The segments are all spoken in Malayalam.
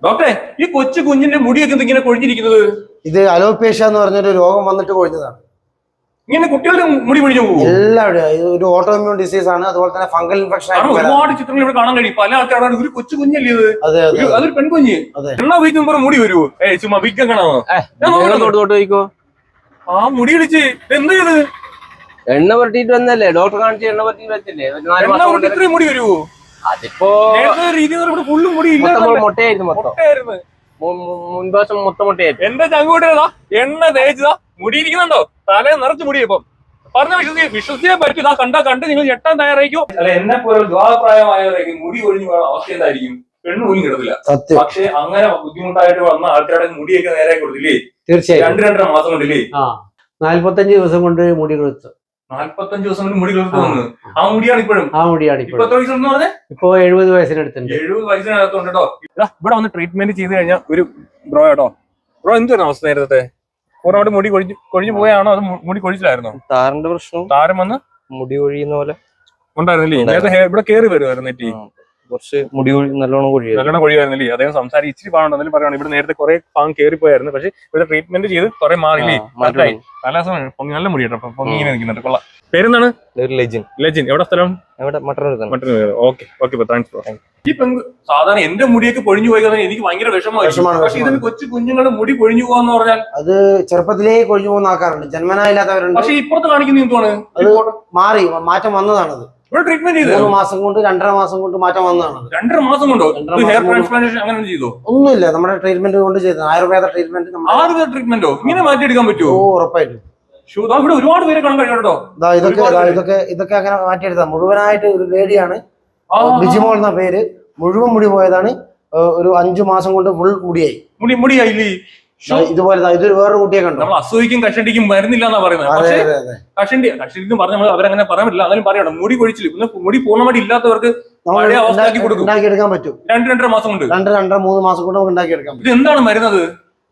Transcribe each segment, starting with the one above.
ഡോക്ടറെ ഈ കൊച്ചു കുഞ്ഞിന്റെ മുടിയൊക്കെ ഇങ്ങനെ കൊഴിഞ്ഞിരിക്കുന്നത്? ഇത് അലോപേഷ്യ എന്ന് പറഞ്ഞൊരു രോഗം വന്നിട്ട് കൊഴിഞ്ഞതാണ്. ഇങ്ങനെ കുട്ടികളുടെ മുടി കൊഴിഞ്ഞു പോകും? എല്ലാവരും. ഇത് ഒരു ഓട്ടോഇമ്യൂൺ ഡിസീസ് ആണ്. അതുപോലെ തന്നെ ഫംഗൽ ഇൻഫെക്ഷൻ ആയിട്ട് ഒരുപാട് ചിത്രങ്ങൾ ഇവിടെ കാണാൻ കഴിയും. പല ആൾക്കാരാണ് ഒരു കൊച്ചു കുഞ്ഞല്ലേ ഇത്. അതെ അതെ, അതൊരു പെൺകുഞ്ഞ്. എണ്ണ ഉപയോഗിക്കുമ്പോൾ മുടി വരുമോ? ചുമ്മാ വിൽക്കാൻ കാണാമോ? ആ മുടി ഇടിച്ച് എന്ത് ചെയ്ത്? എണ്ണ പുരട്ടിട്ട് വന്നല്ലേ, ഡോക്ടർ കാണിച്ച് എണ്ണ പുരട്ടിട്ട് വെച്ചല്ലേ. ഇത്രയും മുടി വരുമോ? അതിപ്പോ ഫുള്ളും മുടി മുട്ടയായിരുന്നു, മുൻവശം മൊത്തം മുട്ടയായിരുന്നു. എന്റെ ചങ്കൂട്ടേതാ എണ്ണ തേച്ചതാ മുടി ഇരിക്കുന്നുണ്ടോ? തലേ നിറച്ച് മുടി. ഇപ്പം പറഞ്ഞ വിശ്വസിക്കാൻ പറ്റൂ. കണ്ട് നിങ്ങൾ ഞെട്ടാൻ തയ്യാറായിരിക്കും. അല്ല, എന്നെ പോലെ ദ്വാപ്രായമായവരായിരിക്കും മുടി ഒഴിഞ്ഞു പോകാൻ അവസ്ഥ എന്തായിരിക്കും? പെണ്ണ് പോലും കിടത്തില്ല. പക്ഷെ അങ്ങനെ ബുദ്ധിമുട്ടായിട്ട് വന്ന ആൾക്കാരുടെ മുടിയൊക്കെ നേരെ കൊടുത്തില്ലേ? തീർച്ചയായും 2-2.5 മാസം കൊണ്ടില്ലേ? 45 ദിവസം കൊണ്ട് മുടി കൊടുത്തു. 45 ദിവസം കൊണ്ട് മുടി കൊടുത്തു വന്നു. ആ മുടിയാണ് ഇപ്പോഴും. ഇപ്പൊ എത്ര വയസ്സെന്ന് പറഞ്ഞേ? ഇപ്പൊ 70 വയസ്സിനടുത്തുണ്ട്. 70 വയസ്സിനകത്തുണ്ട് കേട്ടോ. ഇവിടെ വന്ന് ട്രീറ്റ്മെന്റ് ചെയ്ത് കഴിഞ്ഞാൽ ഒരു ബ്രോ കേട്ടോ. ബ്രോ എന്താണ് അവസ്ഥ നേരത്തെ? പൂർണ്ണമായിട്ട് മുടി കൊഴിഞ്ഞു പോയാണോ അത് മുടി കൊഴിച്ചിലായിരുന്നോ? താരന്റെ പ്രശ്നം, താരം വന്ന് മുടി കൊഴിയുന്ന പോലെ ഉണ്ടായിരുന്നില്ലേ? നേരത്തെ ഇവിടെ കയറി വരുമായിരുന്നു നെറ്റി. കുറച്ച് മുടി നല്ലോണം കൊഴിയായിരുന്നില്ലേ? അദ്ദേഹം സംസാരിച്ച് ഇച്ചിരി പാടുണ്ടെങ്കിലും പറയുകയാണ് ഇവിടെ നേരത്തെ കുറെ ഭാഗം കയറിപ്പോയായിരുന്നു. പക്ഷെ ഇവിടെ ട്രീറ്റ്മെന്റ് ചെയ്ത് കുറെ മാറിയില്ലേ? കലാസം നല്ല മുടി കേട്ടോ. അപ്പൊ ഇങ്ങനെ നിൽക്കുന്നുണ്ട്. കൊള്ളാം. പേരെന്താണ്? ലെജിൻ. എവിടെ സ്ഥലം? Okay thanks bro. ഈ സാധാരണ എന്റെ മുടിയൊക്കെ പൊഴിഞ്ഞു പോയി കഴിഞ്ഞാൽ എനിക്ക് ഭയങ്കര വിഷമമാണ്. പക്ഷെ ഇതിന് കൊച്ചു കുഞ്ഞുങ്ങളുടെ മുടി പൊഴിഞ്ഞു പോകാന്ന് പറഞ്ഞാൽ അത് ചെറുപ്പത്തിലേ കൊഴിഞ്ഞു പോകുന്ന ആൾക്കാരുണ്ട്, ജന്മനാ ഇല്ലാത്തവരുണ്ട്. പക്ഷെ ഇപ്പുറത്ത് കാണിക്കുന്ന എന്താണ്? അത് മാറ്റം വന്നതാണത്. ഇവിടെ ട്രീറ്റ്മെന്റ് ചെയ്ത് 3 മാസം കൊണ്ട് 2.5 മാസം കൊണ്ട് മാറ്റം വന്നതാണ്. 2.5 മാസം കൊണ്ടോ? ഹെയർ ട്രാൻസ്പ്ലാന്റേഷൻ അങ്ങനെ ചെയ്തോ? ഒന്നുമില്ല, നമ്മുടെ ട്രീറ്റ്മെന്റ് കൊണ്ട് ചെയ്തത് ആയുർവേദ ട്രീറ്റ്മെന്റ്. ആയുർവേദ ട്രീറ്റ്മെന്റോ? ഇങ്ങനെ മാറ്റിയെടുക്കാൻ പറ്റുമോ? ഉറപ്പായിട്ടും. ഇവിടെ ഒരുപാട് പേരെ കാണാൻ കഴിയാട്ടോ. ഇതൊക്കെ അങ്ങനെ മാറ്റിയെടുത്തത് മുഴുവനായിട്ട് ഒരു ലേഡിയാണ്, ബിജിമോൾ എന്ന പേര്. മുഴുവൻ മുടി പോയതാണ്. ഒരു 5 മാസം കൊണ്ട് ഫുൾ മുടിയായില്ലേ? ഇതുപോലെ ഇതൊരു വേറൊരു കുട്ടിയെ കണ്ടു. നമ്മൾ അസൂയിക്കും കഷണ്ടിക്കും മരുന്നില്ല എന്നാ പറയുന്നത്. പക്ഷേ കഷണ്ടി പറഞ്ഞ നമ്മൾ അവരങ്ങനെ പറയാൻ പറ്റില്ല. എന്നാലും പറയണം, മുടി കൊഴിച്ചില്ല. മുടി പൂർണ്ണമായിട്ട് ഇല്ലാത്തവർക്ക് ഉണ്ടാക്കിയെടുക്കാൻ പറ്റും. 2-2.5 മാസം കൊണ്ട്, 2-3 മാസം കൊണ്ട് നമുക്ക് ഉണ്ടാക്കിയെടുക്കാൻ പറ്റും. ഇത് എന്താണ് മരുന്നത്?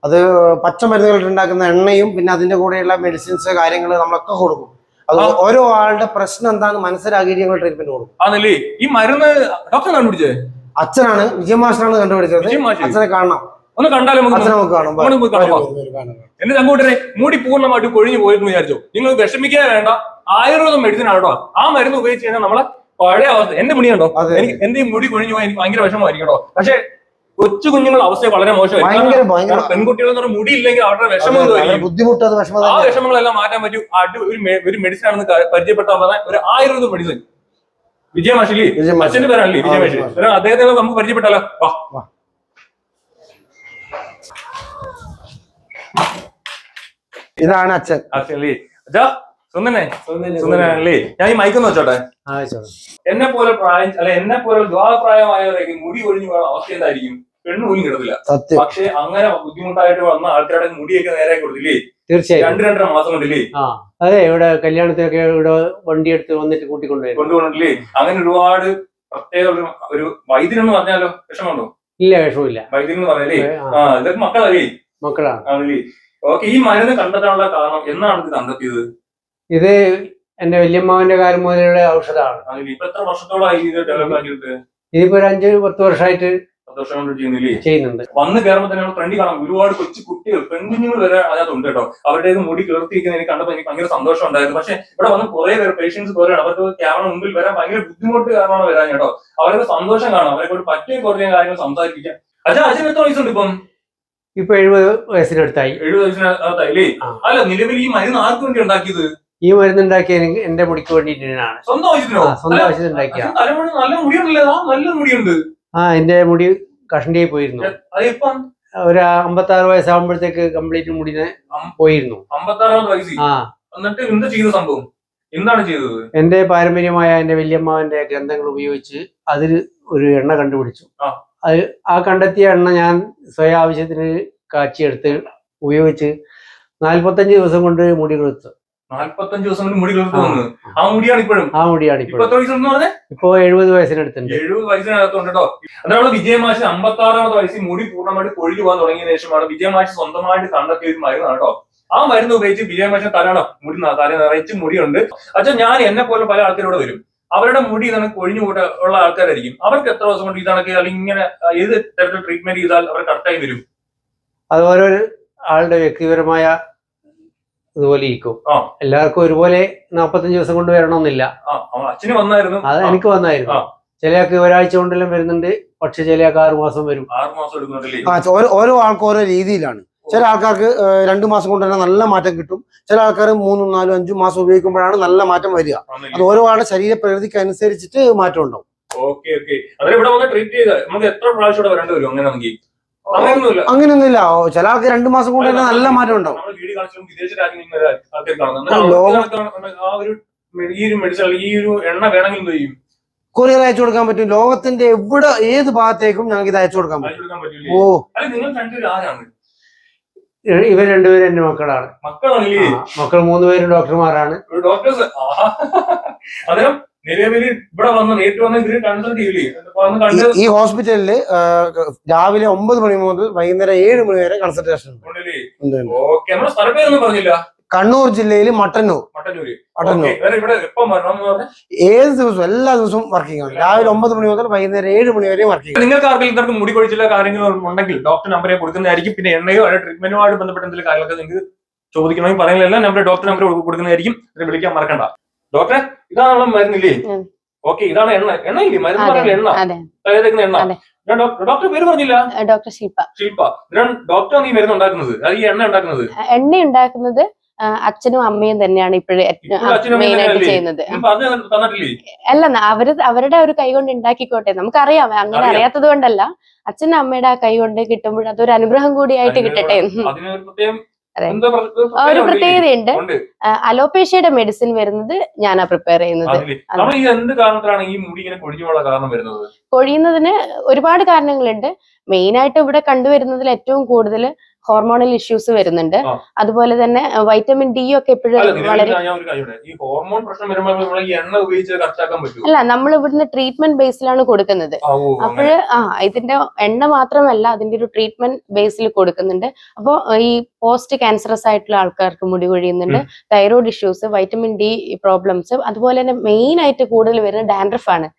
അത് പച്ചമരുന്നുകൾ ഉണ്ടാക്കുന്ന എണ്ണയും പിന്നെ അതിന്റെ കൂടെയുള്ള മെഡിസിൻസ് കാര്യങ്ങൾ നമ്മളൊക്കെ കൊടുക്കും. അത് ഓരോ ആളുടെ പ്രശ്നം എന്താണെന്ന് മനസ്സിലാക്കി ഞങ്ങൾ ട്രീറ്റ്മെന്റ് കൊടുക്കും. ആണല്ലേ? ഈ മരുന്ന് ഡോക്ടർ കണ്ടുപിടിച്ചേ? അച്ഛനാണ്, വിജയമാഷാണ് കണ്ടുപിടിച്ചത്. അച്ഛനെ കാണണം. ഒന്ന് കണ്ടാലും എന്റെ ചങ്കൂട്ടരെ മുടി പൂർണ്ണമായിട്ട് കൊഴിഞ്ഞു പോയെന്ന് വിചാരിച്ചോ? നിങ്ങൾ വിഷമിക്കാൻ വേണ്ട. ആയുർവേദ മെഡിസിൻ ആണോ? ആ മരുന്ന് ഉപയോഗിച്ച് കഴിഞ്ഞാൽ നമ്മളെ പഴയ അവസ്ഥ. എന്റെ മുടിയുണ്ടോ? എനിക്ക് എന്റെ ഈ മുടി കൊഴിഞ്ഞു പോയാൽ എനിക്ക് ഭയങ്കര വിഷമമായിരിക്കട്ടോ. പക്ഷെ കൊച്ചു കുഞ്ഞുങ്ങളുടെ അവസ്ഥ വളരെ മോശമായിരിക്കും. പെൺകുട്ടികൾ എന്ന് പറഞ്ഞാൽ മുടി ഇല്ലെങ്കിൽ അവരുടെ വിഷമം ബുദ്ധിമുട്ട്. ആ വിഷമങ്ങളെല്ലാം മാറ്റാൻ പറ്റും. ഒരു മെഡിസിൻ ആണെന്ന് പരിചയപ്പെട്ടാൽ പറഞ്ഞ ഒരു ആയുർവേദ മെഡിസിൻ. വിജയമാഷിലി അച്ഛന്റെ പേരാണല്ലേ വിജയമാഷി. അദ്ദേഹത്തെ നമുക്ക് പരിചയപ്പെട്ടാലോ? ഇതാണ് അച്ഛൻ. സുന്ദരനല്ലേ? ഞാൻ ഈ മൈക്കൊന്ന് വെച്ചോട്ടെ. എന്നെ പോലെ ദ്വാപ്രായമായവരേക്ക് മുടി ഒഴിഞ്ഞു പോകാൻ അവസ്ഥ എന്തായിരിക്കും? പെണ്ണ് പോലും കിടത്തില്ല. പക്ഷെ അങ്ങനെ ബുദ്ധിമുട്ടായിട്ട് വന്ന ആൾക്കാരുടെ മുടിയൊക്കെ നേരെ കൊടുത്തില്ലേ? തീർച്ചയായും 2-2.5 മാസം കൊണ്ടില്ലേ? അതെ, ഇവിടെ കല്യാണത്തിനൊക്കെ ഇവിടെ വണ്ടി എടുത്ത് വന്നിട്ട് കൊണ്ടുപോകണില്ലേ? അങ്ങനെ ഒരുപാട് പ്രത്യേക ഒരു വൈദ്യനെന്ന് പറഞ്ഞാലോ വിഷമമുണ്ടോ? ഇല്ല, വിഷമില്ല. വൈദ്യൻ എന്ന് പറഞ്ഞാലേ ഇതൊക്കെ മക്കളാണ്. ആണല്ലേ? ഓക്കെ. ഈ മരുന്ന് കണ്ടെത്താനുള്ള കാരണം എന്നാണ് ഇത് കണ്ടെത്തിയത്? ഇത് എന്റെ വല്യമ്മാവന്റെ കാലം മുതലുള്ള ഔഷധമാണ്. ഇപ്പൊ എത്ര വർഷത്തോളായി ഇത് ഡെവലപ്പ് ആക്കിയിട്ട്? ഇതിപ്പോ 5-10 വർഷമായിട്ട് ചെയ്യുന്നുണ്ട്. വന്ന് കയറുമ്പോൾ തന്നെ ഫ്രണ്ടിൽ കാണാം ഒരുപാട് കൊച്ചു കുട്ടികൾ, പെൺകുഞ്ഞുങ്ങൾ വരെ അതിനകത്തുണ്ട് കേട്ടോ. അവരുടെ മുടി കിളർത്തിയിരിക്കുന്ന എനിക്ക് കണ്ടപ്പോൾ എനിക്ക് ഭയങ്കര സന്തോഷം ഉണ്ടായിരുന്നു. പക്ഷെ ഇവിടെ വന്ന് കുറെ പേര് പേഷ്യൻസ് പോലെയാണ്. അവർക്ക് ക്യാമറ മുമ്പിൽ വരാൻ ഭയങ്കര ബുദ്ധിമുട്ട് കാരണമാണ് വരാൻ കേട്ടോ. അവർക്ക് സന്തോഷം കാണാം. അവരെ കൊണ്ട് പറ്റിയ കുറേ കാര്യങ്ങൾ സംസാരിപ്പിക്കാം. അച്ഛൻ എത്ര വയസ്സുണ്ട് ഇപ്പം? ഇപ്പൊ 70 വയസ്സിനടുത്തായി. 70 വയസ്സിനകത്തായില്ലേ? അല്ല, നിലവിൽ ഈ മരുന്ന് ആർക്ക് വേണ്ടി ഉണ്ടാക്കിയത്? ഈ മരുന്ന് ഉണ്ടാക്കിയ എന്റെ മുടിക്ക് വേണ്ടിയിട്ടാണ്. സ്വന്തം ആവശ്യത്തിന് ഉണ്ടാക്കിയ. നല്ല മുടിയുണ്ടല്ലോ, നല്ല മുടിയുണ്ട്. എന്റെ മുടി കഷണ്ടിയായി പോയിരുന്നു. ഒരു 56 വയസ്സാകുമ്പോഴത്തേക്ക് കംപ്ലീറ്റ് മുടി പോയിരുന്നു. 56 വയസ്സിൽ. എന്നിട്ട് എന്താ ചെയ്ത സംഭവം? എന്താണ് ചെയ്തത്? എന്റെ പാരമ്പര്യമായ എന്റെ വല്യമ്മാവന്റെ ഗ്രന്ഥങ്ങൾ ഉപയോഗിച്ച് അതിൽ ഒരു എണ്ണ കണ്ടുപിടിച്ചു. ആ കണ്ടെത്തിയ എണ്ണ ഞാൻ സ്വയം ആവശ്യത്തിന് കാച്ചിയെടുത്ത് ഉപയോഗിച്ച് 45 ദിവസം കൊണ്ട് മുടി കിളുത്തു. 45 ദിവസം കൊണ്ട് മുടി കിളുത്തു വന്നു. ആ മുടിയാണ് ഇപ്പോഴും. ഇപ്പൊ 70 വയസ്സിനടുത്തുണ്ട്. 70 വയസ്സിനകത്തുണ്ട് കേട്ടോ. അതാണ് വിജയമാഷി 56ാമത്തെ വയസ്സിൽ മുടി പൂർണ്ണമായിട്ട് കൊഴിഞ്ഞു പോകാൻ തുടങ്ങിയ ശേഷമാണ് വിജയമാഷി സ്വന്തമായിട്ട് കണ്ടെത്തിയ ഒരു മരുന്നാണ് കേട്ടോ. ആ മരുന്ന് ഉപയോഗിച്ച് വിജയമാഷി തല നിറച്ച് മുടിയുണ്ട്. അച്ഛൻ ഞാൻ എന്നെ പോലെ പല ആൾക്കാരോട് വരും. അവരുടെ മുടി ഇതാണ് കൊഴിഞ്ഞു ഉള്ള ആൾക്കാരായിരിക്കും. അവർക്ക് എത്ര ദിവസം കൊണ്ട് ഇതാണെങ്കിൽ അല്ലെങ്കിൽ ഇങ്ങനെ ഏത് തരത്തിൽ ട്രീറ്റ്മെന്റ് ചെയ്താൽ അവർ കറക്റ്റായി വരും? അത് ഓരോ ആളുടെ വ്യക്തിപരമായ ഇതുപോലെ ഇരിക്കും. എല്ലാവർക്കും ഒരുപോലെ 45 ദിവസം കൊണ്ട് വരണമെന്നില്ല. അച്ഛന് വന്നായിരുന്നു, അത് എനിക്ക് വന്നായിരുന്നു. ചിലയാൾക്ക് ഒരാഴ്ച കൊണ്ടെല്ലാം വരുന്നുണ്ട്, പക്ഷെ ചിലയാൾക്ക് 6 മാസം വരും. 6 മാസം എടുക്കുന്നുണ്ടല്ലേ? ഓരോ ആൾക്കും ഓരോ രീതിയിലാണ്. ചില ആൾക്കാർക്ക് 2 മാസം കൊണ്ട് തന്നെ നല്ല മാറ്റം കിട്ടും. ചില ആൾക്കാർ 3, 4, 5 മാസം ഉപയോഗിക്കുമ്പോഴാണ് നല്ല മാറ്റം വരിക. അത് ഓരോ ആളുടെ ശരീരപ്രകൃതിക്ക് അനുസരിച്ചിട്ട് മാറ്റം ഉണ്ടാവും. Okay okay. അതായത് ഇവിടെ വന്ന് ട്രീറ്റ് ചെയ്ത് നമുക്ക് എത്ര പ്രാവശ്യം ഇവിടെ വരേണ്ടി വരും? അങ്ങനെയൊന്നുമില്ല. ചില ആൾക്ക് 2 മാസം കൊണ്ട് തന്നെ നല്ല മാറ്റം ഉണ്ടാവും. വിദേശ രാജ്യങ്ങളിൽ ആൾക്കാർ ഈ ഒരു മെഡിസിൻ ഈ ഒരു എണ്ണ വേണമെങ്കിൽ എന്ത് ചെയ്യും? കൊറിയർ അയച്ചു കൊടുക്കാൻ പറ്റും. ലോകത്തിന്റെ എവിടെ ഏത് ഭാഗത്തേക്കും ഞങ്ങൾക്ക് ഇത് അയച്ചു കൊടുക്കാൻ പറ്റും. ഓ, നിങ്ങൾ കണ്ടു ആരാണ്? ഇവർ രണ്ടുപേരും എന്റെ മക്കളാണ്. മക്കളാണല്ലേ? മക്കൾ 3 പേരും ഡോക്ടർമാരാണ്. ഡോക്ടേഴ്സ്. അന്നേരം നിലവില് ഇവിടെ വന്ന് നേരിട്ട് വന്ന് ഇവര് കൺസൾട്ട് ചെയ്യില്ലേ? ഈ ഹോസ്പിറ്റലില് രാവിലെ 9 മണി മുതൽ വൈകുന്നേരം 7 മണി വരെ കൺസൾട്ടേഷൻ ഉണ്ട്. ഓക്കെ. നമ്മുടെ സ്ഥലപ്പേരൊന്നും പറഞ്ഞില്ല. കണ്ണൂർ ജില്ലയിൽ മട്ടന്നൂർ. ഏത് ദിവസവും എല്ലാ ദിവസവും വർക്കിംഗ് ആണ്. രാവിലെ 9 മണി മുതൽ വൈകുന്നേരം 7 മണി വരെ വർക്കിംഗ്. നിങ്ങൾക്ക് ആർക്കെങ്കിലും മുടി കൊഴിച്ചില്ല കാര്യങ്ങൾ ഉണ്ടെങ്കിൽ ഡോക്ടർ നമ്പറെ കൊടുക്കുന്നതായിരിക്കും. പിന്നെ എണ്ണയോ അല്ലെങ്കിൽ ട്രീറ്റ്മെന്റുമായിട്ട് ബന്ധപ്പെട്ട എന്തെങ്കിലും കാര്യങ്ങളൊക്കെ നിങ്ങൾക്ക് ചോദിക്കണമെങ്കിൽ പറയുന്നില്ല, നമ്മുടെ ഡോക്ടർ നമ്പർ കൊടുക്കുന്നതായിരിക്കും. വിളിക്കാൻ മറക്കണ്ട. ഡോക്ടറെ, ഇതാണ് നമ്മളെ മരുന്നില്ലേ? ഓക്കെ, ഇതാണ് എണ്ണ. എണ്ണയില്ലേ? മരുന്ന് പറഞ്ഞ എണ്ണ, തലയിലേക്കുന്ന എണ്ണ. ഡോക്ടർ പേര് പറഞ്ഞില്ല. ഡോക്ടർ ശില്പ. ശില്പ. ഡോക്ടർ ഈ മരുന്ന് ഉണ്ടാക്കുന്നത്, അത് ഈ എണ്ണ ഉണ്ടാക്കുന്നത്? എണ്ണ ഉണ്ടാക്കുന്നത് അച്ഛനും അമ്മയും തന്നെയാണ് ഇപ്പോഴും മെയിൻ ആയിട്ട് ചെയ്യുന്നത്. അല്ല, അവരുടെ ഒരു കൈ കൊണ്ട് ഉണ്ടാക്കിക്കോട്ടെ. നമുക്കറിയാം, അങ്ങനെ അറിയാത്തത് കൊണ്ടല്ല. അച്ഛനും അമ്മയുടെ ആ കൈ കൊണ്ട് കിട്ടുമ്പോൾ അതൊരു അനുഗ്രഹം കൂടിയായിട്ട് കിട്ടട്ടെ. ഒരു പ്രത്യേകതയുണ്ട്. അലോപേഷ്യയുടെ മെഡിസിൻ വരുന്നത് ഞാനാ പ്രിപ്പയർ ചെയ്യുന്നത്. കൊഴിയുന്നതിന് ഒരുപാട് കാരണങ്ങളുണ്ട്. മെയിൻ ആയിട്ട് ഇവിടെ കണ്ടുവരുന്നതിൽ ഏറ്റവും കൂടുതൽ ഹോർമോണൽ ഇഷ്യൂസ് വരുന്നുണ്ട്. അതുപോലെ തന്നെ വൈറ്റമിൻ ഡി ഒക്കെ എപ്പോഴും വളരെ അല്ല, നമ്മൾ ഇവിടുന്ന് ട്രീറ്റ്മെന്റ് ബേസിലാണ് കൊടുക്കുന്നത്. അപ്പോഴ് ഇതിന്റെ എണ്ണ മാത്രമല്ല, അതിന്റെ ഒരു ട്രീറ്റ്മെന്റ് ബേസിൽ കൊടുക്കുന്നുണ്ട്. അപ്പൊ ഈ പോസ്റ്റ് ക്യാൻസറസ് ആയിട്ടുള്ള ആൾക്കാർക്ക് മുടി കൊഴിയുന്നുണ്ട്, thyroid issues, vitamin D problems, അതുപോലെ തന്നെ മെയിൻ ആയിട്ട് കൂടുതൽ വരുന്നത് ഡാൻഡ്രഫ് ആണ്.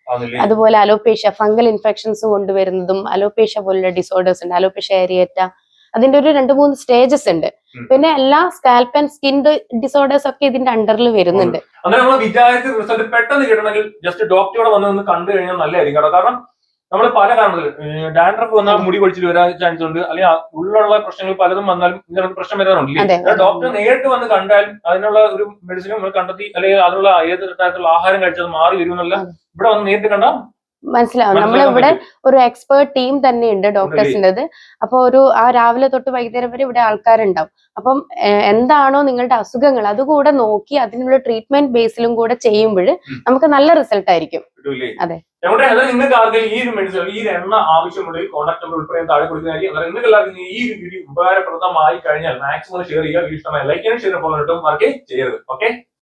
അതുപോലെ അലോപേഷ്യ, ഫംഗൽ ഇൻഫെക്ഷൻസ് കൊണ്ടുവരുന്നതും അലോപേഷ്യ പോലുള്ള ഡിസോർഡേഴ്സ് ഉണ്ട്. അലോപേഷ്യ ഏരിയേറ്റ, അതിന്റെ ഒരു 2-3 സ്റ്റേജസ് ഉണ്ട്. പിന്നെ എല്ലാ സ്കാൽപ്പ് ആൻഡ് സ്കിൻ ഡിസോർഡേഴ്സ് ഒക്കെ ഇതിന്റെ അണ്ടറിൽ വരുന്നുണ്ട്. പെട്ടെന്ന് കിട്ടണമെങ്കിൽ ജസ്റ്റ് ഡോക്ടറെ വന്ന് കണ്ടു കഴിഞ്ഞാൽ നല്ലതായിരിക്കും. കാരണം നമ്മൾ പല കാരണത്തിൽ ഡാൻഡ്രഫ് വന്നാൽ മുടി കൊഴിച്ചിൽ വരാൻ ചാൻസ് ഉണ്ട്, അല്ലെങ്കിൽ ഉള്ളുള്ള പ്രശ്നങ്ങൾ പലതും വന്നാലും ഇങ്ങനെ പ്രശ്നം വരാറുണ്ട്. ഡോക്ടറെ നേരിട്ട് വന്ന് കണ്ടാൽ അതിനുള്ള ഒരു മെഡിസിൻ നമ്മൾ കണ്ടെത്തി, അല്ലെങ്കിൽ അതിനുള്ള ഏത് തരത്തിലുള്ള ആഹാരം കഴിച്ചത് മാറി വരുമെന്നല്ല, ഇവിടെ വന്ന് നേരിട്ട് കണ്ടാൽ മനസ്സിലാവും. നമ്മളിവിടെ ഒരു എക്സ്പേർട്ട് ടീം തന്നെയുണ്ട് ഡോക്ടേഴ്സിൻ്റെത്. അപ്പൊ ആ രാവിലെ തൊട്ട് വൈകുന്നേരം വരെ ഇവിടെ ആൾക്കാരുണ്ടാവും. അപ്പം എന്താണോ നിങ്ങളുടെ അസുഖങ്ങൾ അതുകൂടെ നോക്കി അതിനുള്ള ട്രീറ്റ്മെന്റ് ബേസിലും കൂടെ ചെയ്യുമ്പോൾ നമുക്ക് നല്ല റിസൾട്ട് ആയിരിക്കും. അതെ. നിങ്ങൾക്ക് ആർക്കെങ്കിലും ഈ ഒരു മെഡിസിൻ, ഈ എണ്ണ ആവശ്യമുണ്ടെങ്കിൽ കോൺടാക്ട് നമ്പർ ഉൾപ്പെടെ താഴെ കൊടുക്കുന്നതായിരിക്കും. നിങ്ങൾക്ക് എല്ലാവർക്കും ഈ ഒരു വീഡിയോ ഉപകാരപ്രദമായി കഴിഞ്ഞാൽ മാക്സിമം ഷെയർ ചെയ്യുക. ഇഷ്ടമായി ലൈക്ക് ചെയ്യാനും ഷെയർ ഫോളോ മറക്കേ ചെയ്യരുത്. ഓക്കെ.